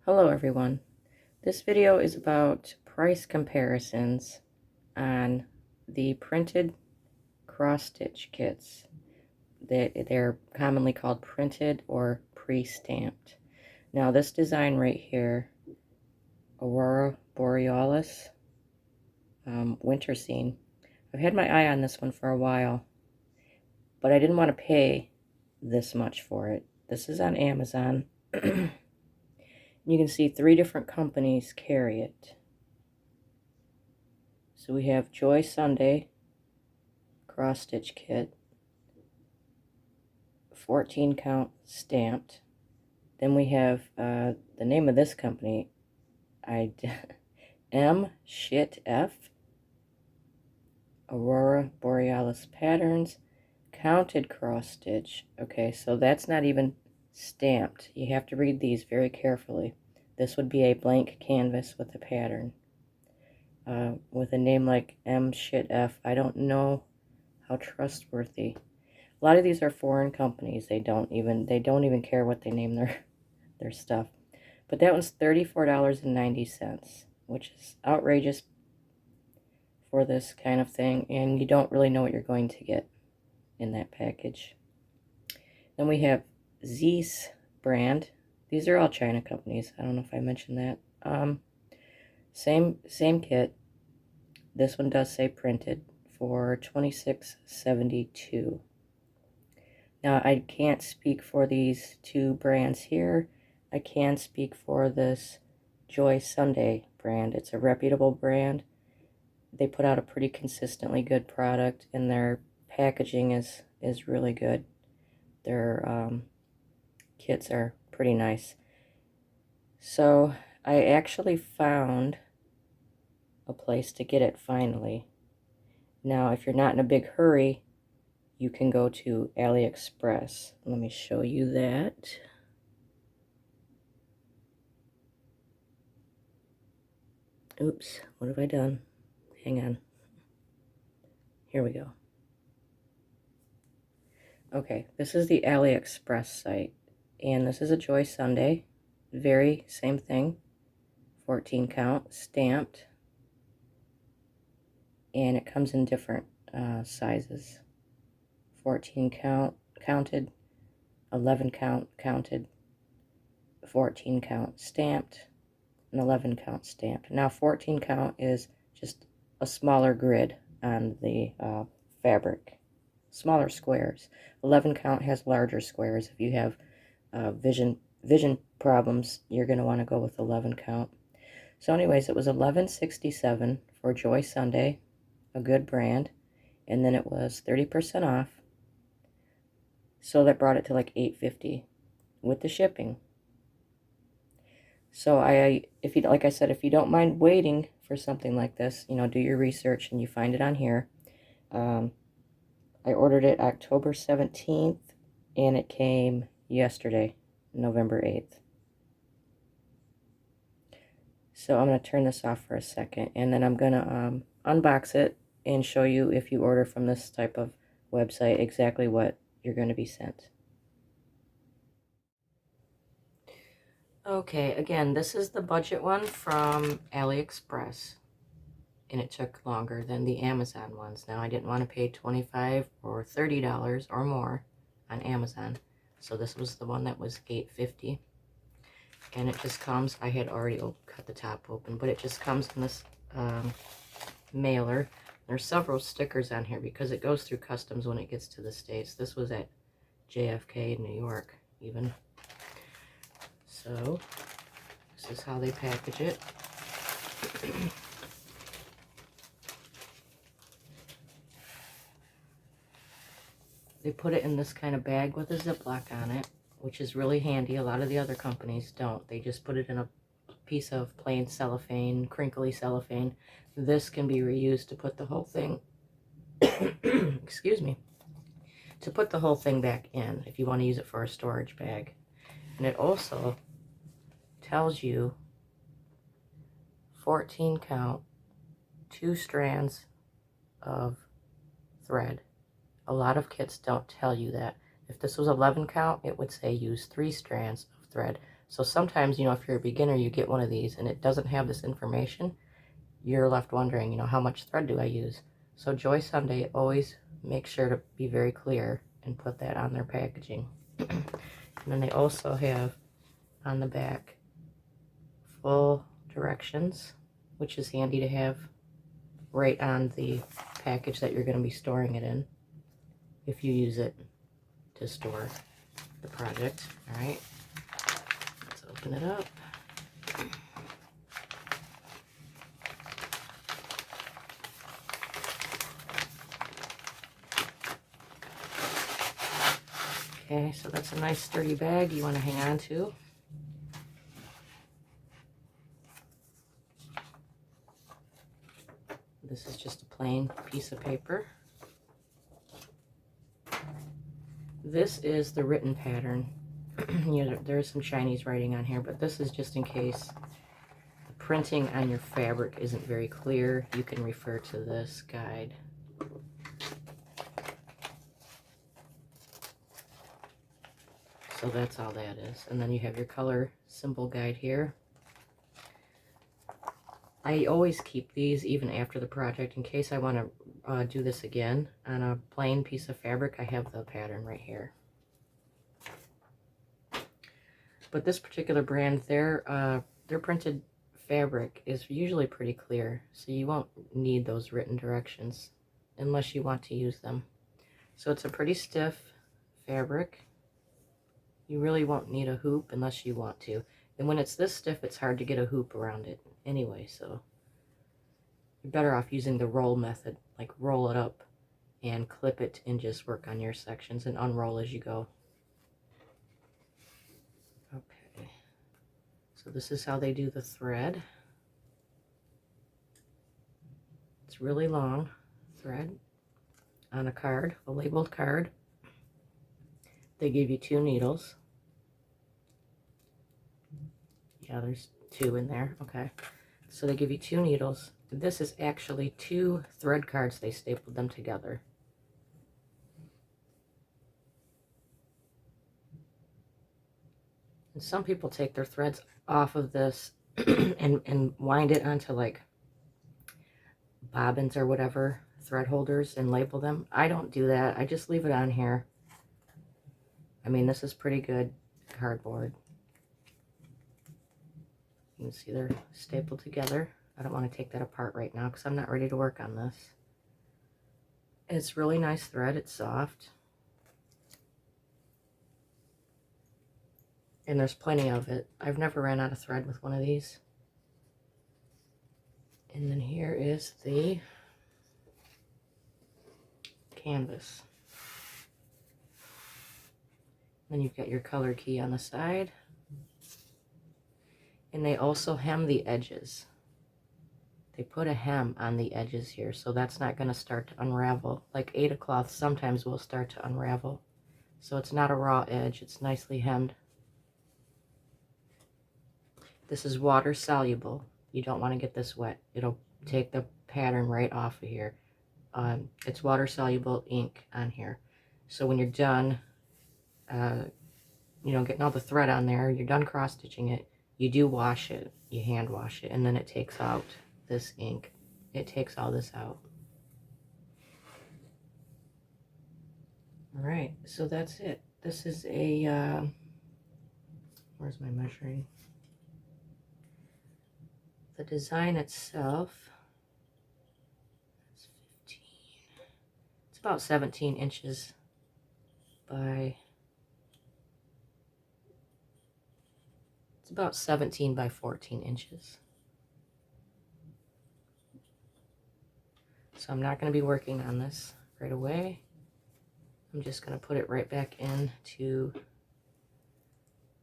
Hello everyone. This video is about price comparisons on the printed cross-stitch kits. They're commonly called printed or pre-stamped. Now this design right here, Aurora Borealis winter scene, I've had my eye on this one for a while, but I didn't want to pay this much for it. This is on Amazon. You can see 3 different companies carry it. So we have JoySunday cross-stitch kit, 14 count stamped. Then we have the name of this company, xstitch, Aurora Borealis Patterns, counted cross-stitch. Okay, so that's not even stamped. You have to read these very carefully. This would be a blank canvas with a pattern. With a name like xstitch, I don't know how trustworthy. A lot of these are foreign companies. They don't even care what they name their stuff. But that one's $34.90, which is outrageous for this kind of thing, and you don't really know what you're going to get in that package. Then we have Zeiss brand. These are all China companies. I don't know if I mentioned that. Same kit. This one does say printed for $26.72. Now I can't speak for these 2 brands here. I can speak for this JoySunday brand. It's a reputable brand. They put out a pretty consistently good product, and their packaging is really good. Their kits are pretty nice. So I actually found a place to get it finally. Now if you're not in a big hurry, you can go to AliExpress. Let me show you that. Oops, what have I done? Hang on. Here we go. Okay, this is the AliExpress site, and this is a JoySunday. Very same thing. 14 count, stamped, and it comes in different sizes. 14 count counted, 11 count counted, 14 count stamped, and 11 count stamped. Now 14 count is just a smaller grid on the fabric, smaller squares. 11 count has larger squares. If you have vision problems, you're going to want to go with 11 count. So anyways, it was $11.67 for JoySunday, a good brand, and then it was 30% off. So that brought it to like $8.50 with the shipping. So like I said, if you don't mind waiting for something like this, do your research and you find it on here. I ordered it October 17th, and it came yesterday, November 8th. So I'm going to turn this off for a second, and then I'm going to unbox it and show you, if you order from this type of website, exactly what you're going to be sent. Okay, again, this is the budget one from AliExpress, and it took longer than the Amazon ones. Now, I didn't want to pay $25 or $30 or more on Amazon, so this was the one that was $8.50. And it just comes, I had already cut the top open, but it just comes in this mailer. There's several stickers on here because it goes through customs when it gets to the States. This was at JFK, New York, even. So, this is how they package it. They put it in this kind of bag with a Ziploc on it, which is really handy. A lot of the other companies don't. They just put it in a piece of plain cellophane, crinkly cellophane. This can be reused to put the whole thing, excuse me, to put the whole thing back in if you want to use it for a storage bag. And it also tells you 14 count, 2 strands of thread. A lot of kits don't tell you that. If this was 11 count, it would say use 3 strands of thread. So sometimes, you know, if you're a beginner, you get one of these and it doesn't have this information, you're left wondering, you know, how much thread do I use? So JoySunday always makes sure to be very clear and put that on their packaging. And then they also have on the back full directions, which is handy to have right on the package that you're going to be storing it in if you use it to store the project. All right, let's open it up. Okay, so that's a nice sturdy bag you want to hang on to. This is just a plain piece of paper. This is the written pattern. You know, there's some Chinese writing on here, but this is just in case the printing on your fabric isn't very clear. You can refer to this guide. So that's all that is. And then you have your color symbol guide here. I always keep these even after the project in case I want to do this again on a plain piece of fabric. I have the pattern right here. But this particular brand, their printed fabric is usually pretty clear, so you won't need those written directions unless you want to use them. So it's a pretty stiff fabric. You really won't need a hoop unless you want to. And when it's this stiff, it's hard to get a hoop around it anyway, so you're better off using the roll method, like roll it up and clip it and just work on your sections and unroll as you go. Okay, so this is how they do the thread. It's really long thread on a card, a labeled card. They give you 2 needles. Yeah, there's 2 in there. Okay, so they give you 2 needles. This is actually 2 thread cards. They stapled them together. And some people take their threads off of this and wind it onto like bobbins or whatever, thread holders, and label them. I don't do that. I just leave it on here. I mean, this is pretty good cardboard. You can see they're stapled together. I don't want to take that apart right now because I'm not ready to work on this. It's really nice thread. It's soft. And there's plenty of it. I've never ran out of thread with one of these. And then here is the canvas. Then you've got your color key on the side. And they also hem the edges. They put a hem on the edges here, so that's not going to start to unravel. Like Aida cloth sometimes will start to unravel. So it's not a raw edge, it's nicely hemmed. This is water soluble. You don't want to get this wet. It'll take the pattern right off of here. It's water soluble ink on here. So when you're done, you know, getting all the thread on there, you're done cross stitching it, you do wash it, you hand wash it, and then it takes out this ink. It takes all this out. All right, so that's it. This is a, where's my measuring? The design itself, it's 15. It's about 17 inches by, it's about 17 by 14 inches. So I'm not going to be working on this right away. I'm just going to put it right back into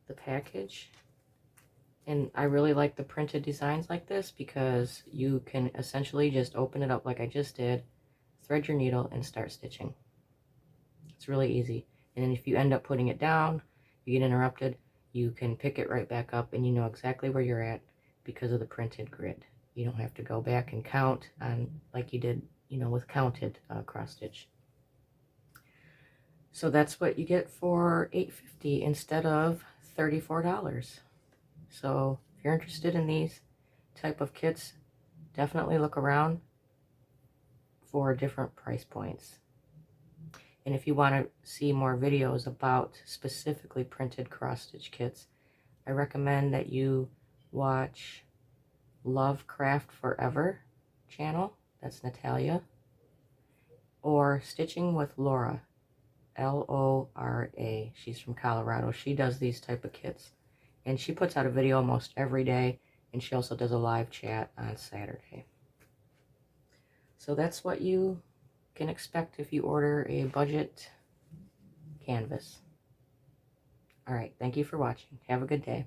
the package. And I really like the printed designs like this because you can essentially just open it up like I just did, thread your needle, and start stitching. It's really easy. And then if you end up putting it down, you get interrupted, you can pick it right back up and you know exactly where you're at because of the printed grid. You don't have to go back and count on like you did, you know, with counted cross stitch. So that's what you get for $8.50 instead of $34. So if you're interested in these type of kits, definitely look around for different price points. And if you want to see more videos about specifically printed cross-stitch kits, I recommend that you watch Lovecraft Forever channel. That's Natalia. Or Stitching with Lora. Lora. She's from Colorado. She does these type of kits. And she puts out a video almost every day. And she also does a live chat on Saturday. So that's what you can expect if you order a budget canvas. Alright, thank you for watching. Have a good day.